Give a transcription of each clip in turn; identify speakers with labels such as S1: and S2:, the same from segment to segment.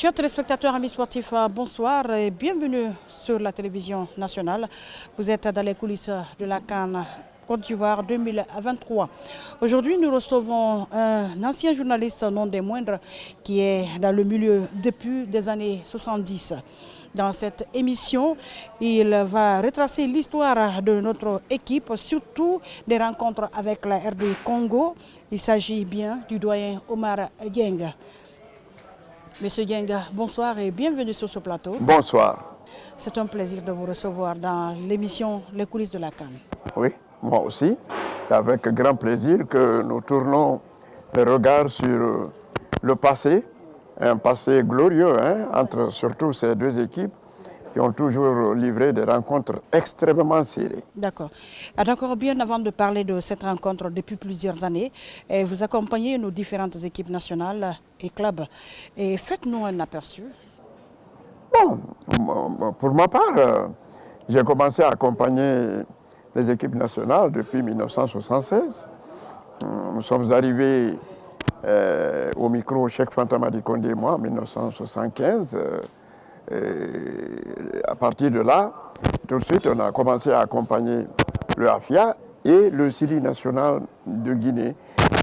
S1: Chers téléspectateurs, amis sportifs, bonsoir et bienvenue sur la télévision nationale. Vous êtes dans les coulisses de la CAN Côte d'Ivoire 2023. Aujourd'hui, nous recevons un ancien journaliste, non des moindres, qui est dans le milieu depuis des années 70. Dans cette émission, il va retracer l'histoire de notre équipe, surtout des rencontres avec la RD Congo. Il s'agit bien du doyen Omar Dieng. Monsieur Dieng, bonsoir et bienvenue sur ce plateau.
S2: Bonsoir.
S1: C'est un plaisir de vous recevoir dans l'émission Les coulisses de la CAN.
S2: Oui, moi aussi. C'est avec grand plaisir que nous tournons le regard sur le passé, un passé glorieux entre surtout ces deux équipes qui ont toujours livré des rencontres extrêmement serrées.
S1: D'accord. D'accord, bien avant de parler de cette rencontre depuis plusieurs années, vous accompagnez nos différentes équipes nationales et clubs. Et faites-nous un aperçu.
S2: Bon, pour ma part, j'ai commencé à accompagner les équipes nationales depuis 1976. Nous sommes arrivés au micro Cheikh Fanta Madi Condé et moi en 1975. À partir de là, tout de suite, on a commencé à accompagner le AFIA et le Sili national de Guinée.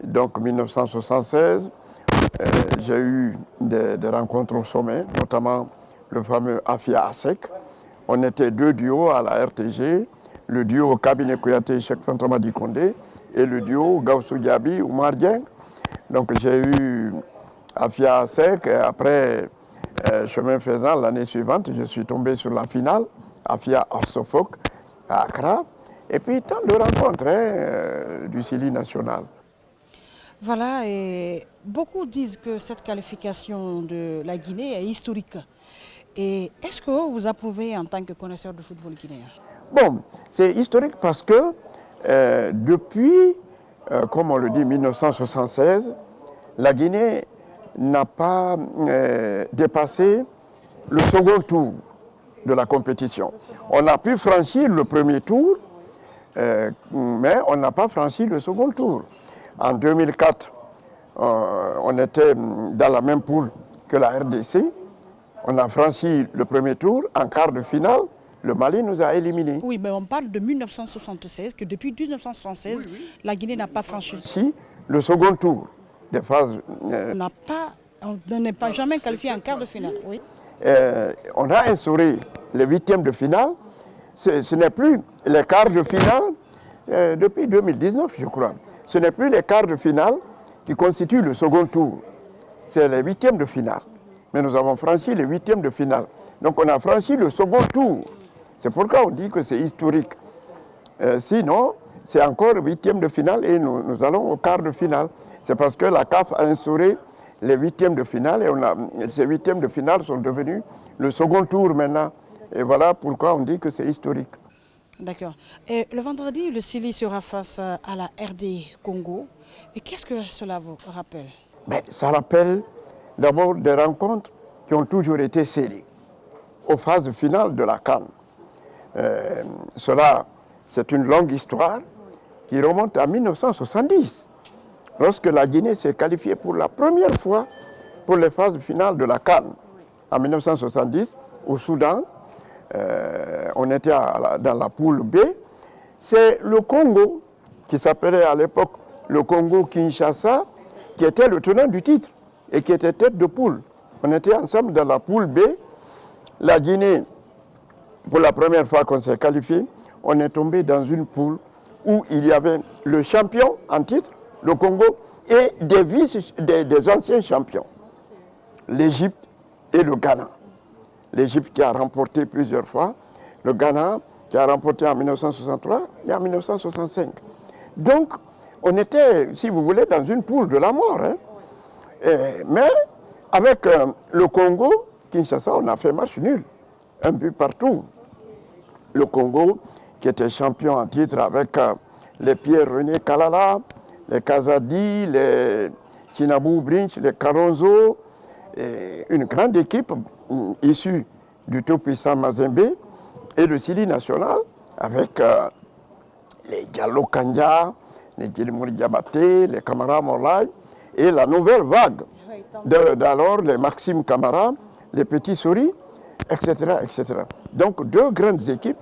S2: Donc, 1976, j'ai eu des rencontres au sommet, notamment le fameux AFIA ASEC. On était deux duos à la RTG, le duo Cabinet Kouyaté Cheikh Fanta Madi Condé et le duo Gaussou Diaby Oumar Dieng. Donc, j'ai eu AFIA ASEC et après, chemin faisant, l'année suivante, je suis tombé sur la finale, AFIA Arsofok à Accra, et puis tant de rencontres du Sili national.
S1: Voilà, et beaucoup disent que cette qualification de la Guinée est historique. Et est-ce que vous approuvez en tant que connaisseur de football guinéen?
S2: Bon, c'est historique parce que depuis, comme on le dit, 1976, la Guinée n'a pas dépassé le second tour de la compétition. On a pu franchir le premier tour, mais on n'a pas franchi le second tour. En 2004, on était dans la même poule que la RDC. On a franchi le premier tour. En quart de finale, le Mali nous a éliminés.
S1: Oui, mais on parle de 1976, que depuis 1976, la Guinée n'a pas franchi.
S2: Si, le second tour des phases...
S1: On n'est pas jamais qualifié en quart de finale. Oui.
S2: On a instauré les huitièmes de finale. Ce n'est plus les quarts de finale depuis 2019, je crois. Ce n'est plus les quarts de finale qui constituent le second tour. C'est les huitièmes de finale. Mais nous avons franchi les huitièmes de finale. Donc on a franchi le second tour. C'est pourquoi on dit que c'est historique. Sinon, c'est encore le huitième de finale et nous allons au quart de finale. C'est parce que la CAF a instauré les huitièmes de finale et ces huitièmes de finale sont devenus le second tour maintenant. Et voilà pourquoi on dit que c'est historique.
S1: D'accord. Et le vendredi, le Sili sera face à la RD Congo. Et qu'est-ce que cela vous rappelle?
S2: Mais ça rappelle d'abord des rencontres qui ont toujours été serrées aux phases finales de la CAN. Cela, c'est une longue histoire qui remonte à 1970. Lorsque la Guinée s'est qualifiée pour la première fois pour les phases finales de la CAN. En 1970, au Soudan, on était dans la poule B. C'est le Congo, qui s'appelait à l'époque le Congo-Kinshasa, qui était le tenant du titre et qui était tête de poule. On était ensemble dans la poule B. La Guinée, pour la première fois qu'on s'est qualifié, on est tombé dans une poule où il y avait le champion en titre, le Congo, et des anciens champions, l'Égypte et le Ghana. L'Égypte qui a remporté plusieurs fois, le Ghana qui a remporté en 1963 et en 1965. Donc, on était, si vous voulez, dans une poule de la mort. Mais avec le Congo, Kinshasa, on a fait match nul, un but partout. Le Congo, qui était champion en titre avec les Pierre-René Kalala, les Kazadi, les Chinabou Brinch, les Karonzo, et une grande équipe issue du tout-puissant Mazembe et le Sili national avec les Diallo Kanja, les Djilimouri Diabaté, les Kamara Morlai et la nouvelle vague d'alors, les Maxime Camara les petits souris, etc., etc. Donc, deux grandes équipes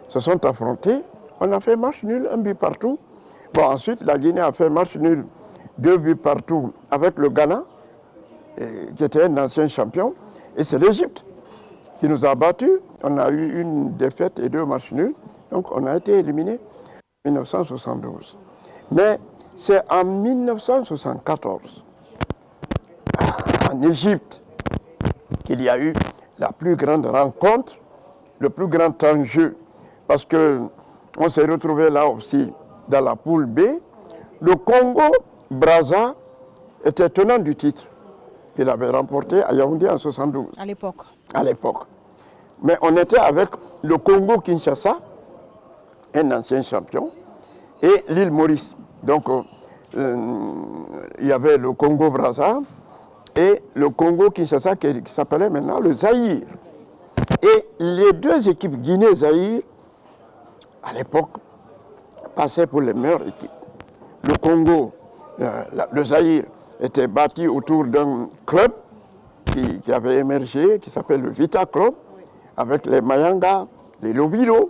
S2: se sont affrontées. On a fait match nul, un but partout. Bon, ensuite, la Guinée a fait match nul, 2 buts partout avec le Ghana, qui était un ancien champion. Et c'est l'Égypte qui nous a battus. On a eu une défaite et 2 matchs nuls. Donc, on a été éliminés en 1972. Mais c'est en 1974, en Égypte, qu'il y a eu la plus grande rencontre, le plus grand enjeu. Parce qu'on s'est retrouvé là aussi dans la poule B. Le Congo-Brazza était tenant du titre qu'il avait remporté à Yaoundé en 1972.
S1: À l'époque.
S2: À l'époque. Mais on était avec le Congo-Kinshasa, un ancien champion, et l'île Maurice. Donc, il y avait le Congo-Brazza et le Congo-Kinshasa qui s'appelait maintenant le Zaïre. Et les deux équipes Guinée-Zaïre, à l'époque, passaient pour les meilleures équipes. Le Congo, le Zaïre, était bâti autour d'un club qui avait émergé, qui s'appelle le Vita Club, avec les Mayanga, les Lobilo,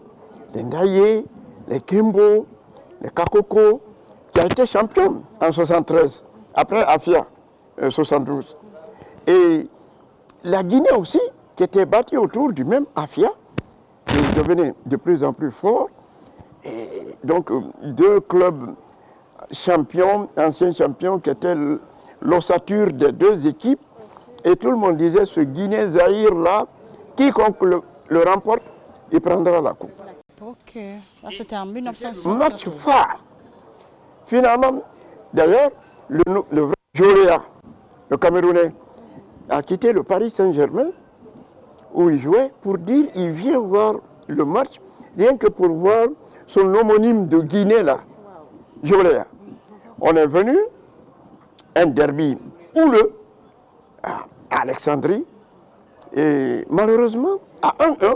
S2: les Ndaye, les Kimbo, les Kakoko, qui a été champion en 73, après Afia, 72. Et la Guinée aussi, qui était bâtie autour du même Afia, qui devenait de plus en plus fort. Et donc, deux clubs champions, anciens champions, qui étaient l'ossature des deux équipes. Et tout le monde disait, ce Guinée-Zaïre-là, quiconque le remporte, il prendra la coupe.
S1: Ok, là c'était en 1974.
S2: Match phare. Finalement, d'ailleurs, le vrai Joléa, le Camerounais, a quitté le Paris Saint-Germain, où il jouait, pour dire qu'il vient voir le match, rien que pour voir son homonyme de Guinée, là, Joléa. On est venu, un derby houleux, à Alexandrie, et malheureusement, à 1-1,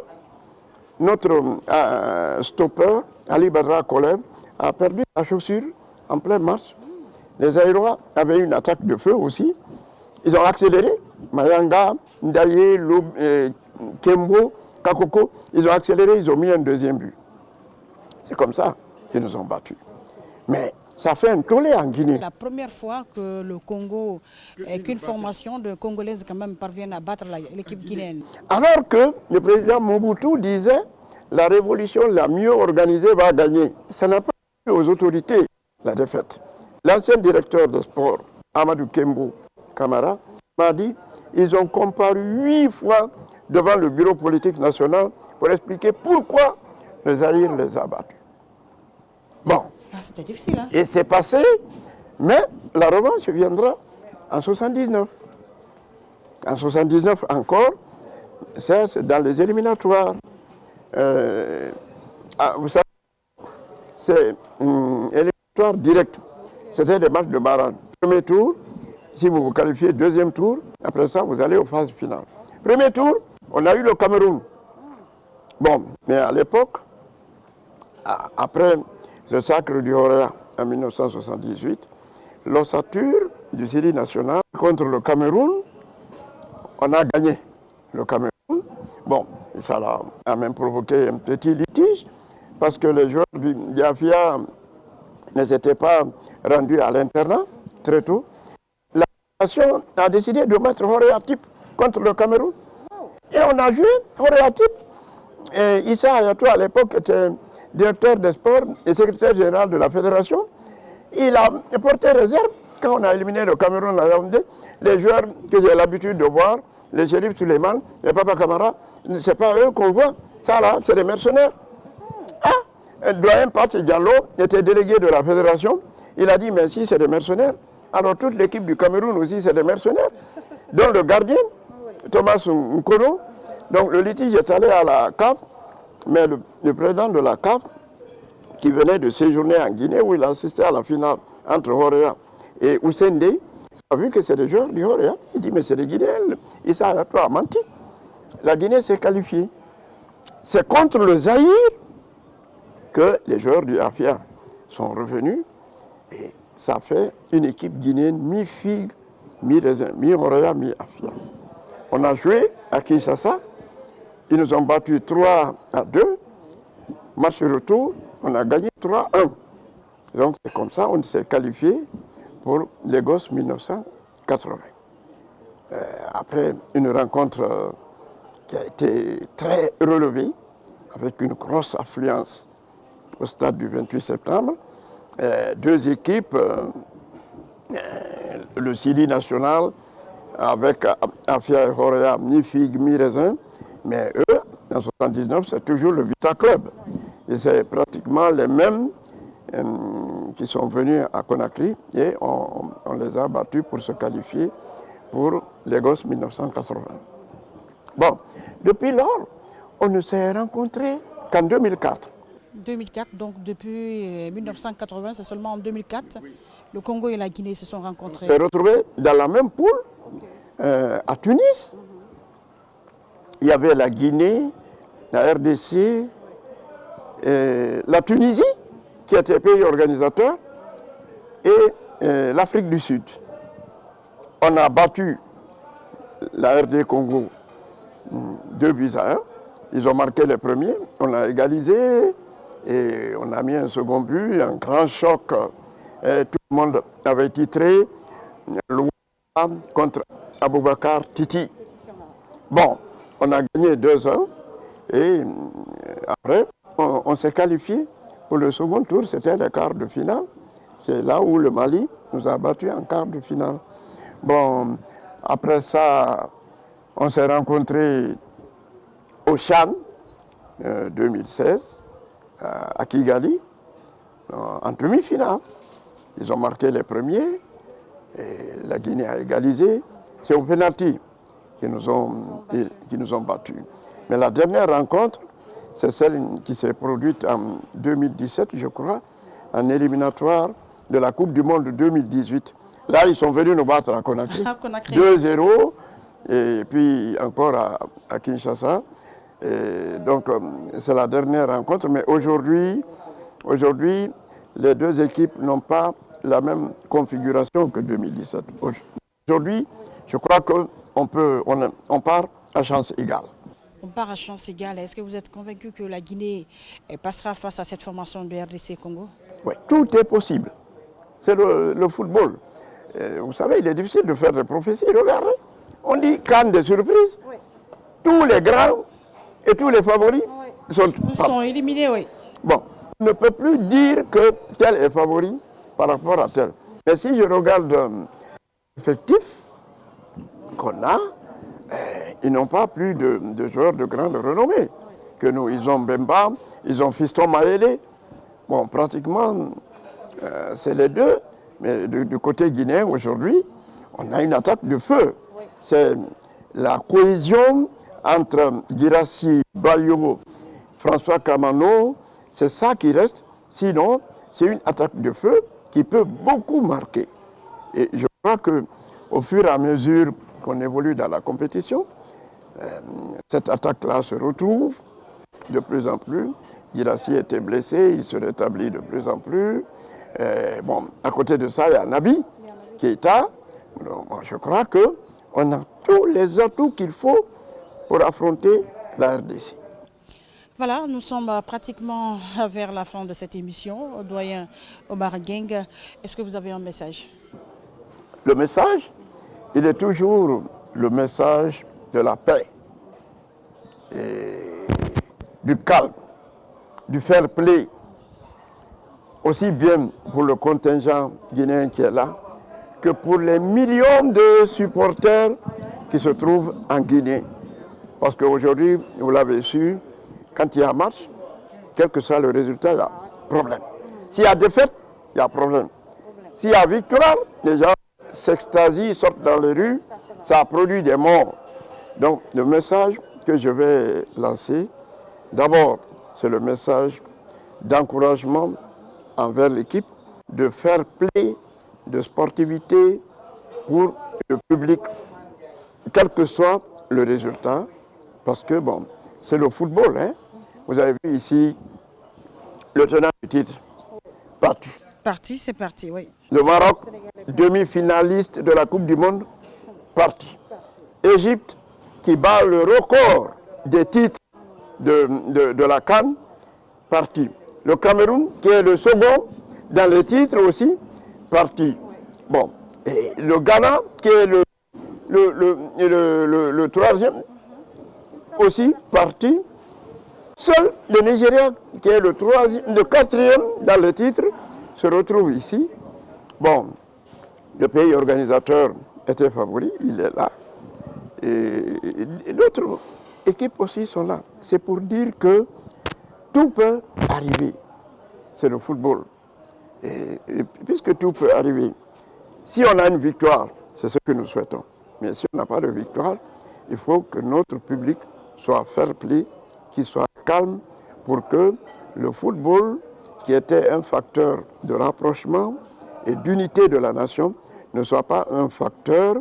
S2: notre stopper, Ali Badra Kolev, a perdu la chaussure en plein match. Les Aérois avaient une attaque de feu aussi. Ils ont accéléré. Mayanga, Ndaye, Kembo, Kakoko, ils ont accéléré, ils ont mis un deuxième but. C'est comme ça qu'ils nous ont battus. Mais ça fait un tollé en Guinée.
S1: C'est la première fois que le Congo, qu'une formation de Congolaises quand même parvient à battre l'équipe guinéenne.
S2: Alors que le président Mobutu disait la révolution la mieux organisée va gagner. Ça n'a pas eu aux autorités la défaite. L'ancien directeur des sports, Amadou Kembo Kamara, m'a dit ils ont comparu 8 fois devant le bureau politique national pour expliquer pourquoi le Zaïre les a battus. Bon.
S1: Ah, c'était difficile, hein?
S2: Et c'est passé, mais la revanche viendra en 79. En 79 encore, ça c'est dans les éliminatoires. Vous savez, c'est un éliminatoire direct. C'était des matchs de barrage. Premier tour, si vous vous qualifiez, deuxième tour, après ça, vous allez aux phases finales. Premier tour, on a eu le Cameroun. Bon, mais à l'époque, après le sacre du Horéa en 1978, l'ossature du Syrie national contre le Cameroun, on a gagné le Cameroun. Bon, ça a même provoqué un petit litige parce que les joueurs du Yafia ne s'étaient pas rendus à l'internat très tôt. La fédération a décidé de mettre Horéa type contre le Cameroun. Et on a joué Horéa type. Et Issa Hayatou, à l'époque, était directeur des sports et secrétaire général de la fédération. Il a porté réserve quand on a éliminé le Cameroun à Yaoundé. Les joueurs que j'ai l'habitude de voir, les shérifs Suleiman, les Papa Camara, ce n'est pas eux qu'on voit. Ça là, c'est des mercenaires. Ah, doyen Pat Diallo était délégué de la fédération. Il a dit, mais si c'est des mercenaires, alors toute l'équipe du Cameroun aussi, c'est des mercenaires. Dont le gardien, Thomas Nkono. Donc le litige est allé à la CAF, mais le président de la CAF, qui venait de séjourner en Guinée, où il assistait à la finale entre Horéa et Oussendé, a vu que c'est des joueurs du Horéa. Il dit, mais c'est des Guinéens. Issa Hayatou a menti. La Guinée s'est qualifiée. C'est contre le Zaïre que les joueurs du Afia sont revenus. Et ça fait une équipe guinéenne mi-figue, mi-raisin, mi-Horéa, mi-Afia. On a joué à Kinshasa. Ils nous ont battus 3-2. Match retour, on a gagné 3-1. Donc c'est comme ça on s'est qualifié pour Lagos 1980. Après une rencontre qui a été très relevée, avec une grosse affluence au stade du 28 septembre, deux équipes, le Sili national avec Afia et Horea, ni figue, ni raisin, mais eux, en 1979, c'est toujours le Vita Club. Et c'est pratiquement les mêmes qui sont venus à Conakry et on les a battus pour se qualifier pour Lagos 1980. Bon, depuis lors, on ne s'est rencontrés qu'en 2004.
S1: 2004, donc depuis 1980, c'est seulement en 2004, le Congo et la Guinée se sont rencontrés.
S2: On s'est retrouvés dans la même poule à Tunis. Il y avait la Guinée, la RDC, la Tunisie, qui était pays organisateur, et l'Afrique du Sud. On a battu la RD Congo 2-1. Ils ont marqué les premiers, on a égalisé et on a mis un second but, un grand choc. Et tout le monde avait titré Luanda contre Aboubakar Titi. Bon, on a gagné 2-1 et après on s'est qualifié pour le second tour, c'était le quart de finale. C'est là où le Mali nous a battus en quart de finale. Bon, après ça, on s'est rencontrés au Chan 2016 à Kigali en demi-finale. Ils ont marqué les premiers et la Guinée a égalisé. C'est au pénalty qui nous ont battus. Mais la dernière rencontre, c'est celle qui s'est produite en 2017, je crois, en éliminatoire de la Coupe du Monde 2018. Là, ils sont venus nous battre à Conakry. 2-0, et puis encore à Kinshasa. Et donc, c'est la dernière rencontre. Mais aujourd'hui, les deux équipes n'ont pas la même configuration que 2017. Aujourd'hui, je crois qu'on part à chance égale.
S1: On part à chance égale. Est-ce que vous êtes convaincu que la Guinée passera face à cette formation de RDC Congo?
S2: Oui, tout est possible. C'est le football. Vous savez, il est difficile de faire des prophéties. Regardez, on dit CAN des surprises. Oui. Tous les grands et tous les favoris
S1: sont éliminés, oui.
S2: Bon, on ne peut plus dire que tel est favori par rapport à tel. Mais si je regarde l'effectif qu'on a, ils n'ont pas plus de joueurs de grande renommée que nous. Ils ont Bemba, ils ont Fiston Maélé. Bon, pratiquement, c'est les deux. Mais du côté guinéen, aujourd'hui, on a une attaque de feu. Oui. C'est la cohésion entre Guirassy, Bayo, François Kamano, c'est ça qui reste. Sinon, c'est une attaque de feu qui peut beaucoup marquer. Et je crois qu'au fur et à mesure qu'on évolue dans la compétition, cette attaque-là se retrouve de plus en plus. Guirassy était blessé, il se rétablit de plus en plus. Bon, à côté de ça, il y a Nabi Keita. Je crois qu'on a tous les atouts qu'il faut pour affronter la RDC.
S1: Voilà, nous sommes pratiquement vers la fin de cette émission. Doyen Omar Geng, est-ce que vous avez un message?
S2: Le message, il est toujours le message de la paix, et du calme, du fair play, aussi bien pour le contingent guinéen qui est là, que pour les millions de supporters qui se trouvent en Guinée. Parce qu'aujourd'hui, vous l'avez su, quand il y a un match, quel que soit le résultat, il y a problème. S'il y a défaite, il y a problème. S'il y a victoire, les gens s'extasient, sortent dans les rues, ça produit des morts. Donc le message que je vais lancer, d'abord, c'est le message d'encouragement envers l'équipe, de fair play, de sportivité pour le public, quel que soit le résultat, parce que bon, c'est le football, hein. Vous avez vu ici le tenant du titre, parti.
S1: Parti, c'est parti, oui.
S2: Le Maroc, demi-finaliste de la Coupe du Monde, parti. Égypte, qui bat le record des titres de la CAN, parti. Le Cameroun, qui est le second dans les titres aussi, parti. Bon, et le Ghana, qui est le troisième, aussi parti. Seul le Nigeria, qui est le quatrième dans les titres, se retrouve ici. Bon, le pays organisateur était favori, il est là. Et d'autres équipes aussi sont là. C'est pour dire que tout peut arriver. C'est le football. Et puisque tout peut arriver, si on a une victoire, c'est ce que nous souhaitons. Mais si on n'a pas de victoire, il faut que notre public soit fair-play, qu'il soit calme, pour que le football, qui était un facteur de rapprochement et d'unité de la nation, ne soit pas un facteur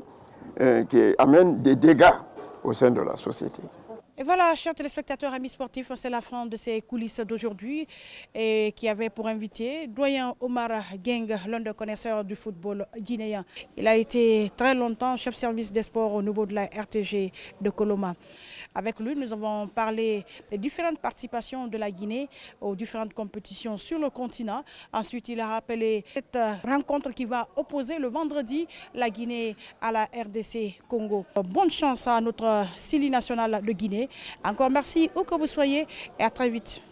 S2: qui amène des dégâts au sein de la société.
S1: Et voilà, chers téléspectateurs, amis sportifs, c'est la fin de ces coulisses d'aujourd'hui et qui avait pour invité doyen Omar Geng, l'un des connaisseurs du football guinéen. Il a été très longtemps chef service des sports au niveau de la RTG de Koloma. Avec lui, nous avons parlé des différentes participations de la Guinée aux différentes compétitions sur le continent. Ensuite, il a rappelé cette rencontre qui va opposer le vendredi la Guinée à la RDC Congo. Bonne chance à notre Sili national de Guinée. Encore merci où que vous soyez et à très vite.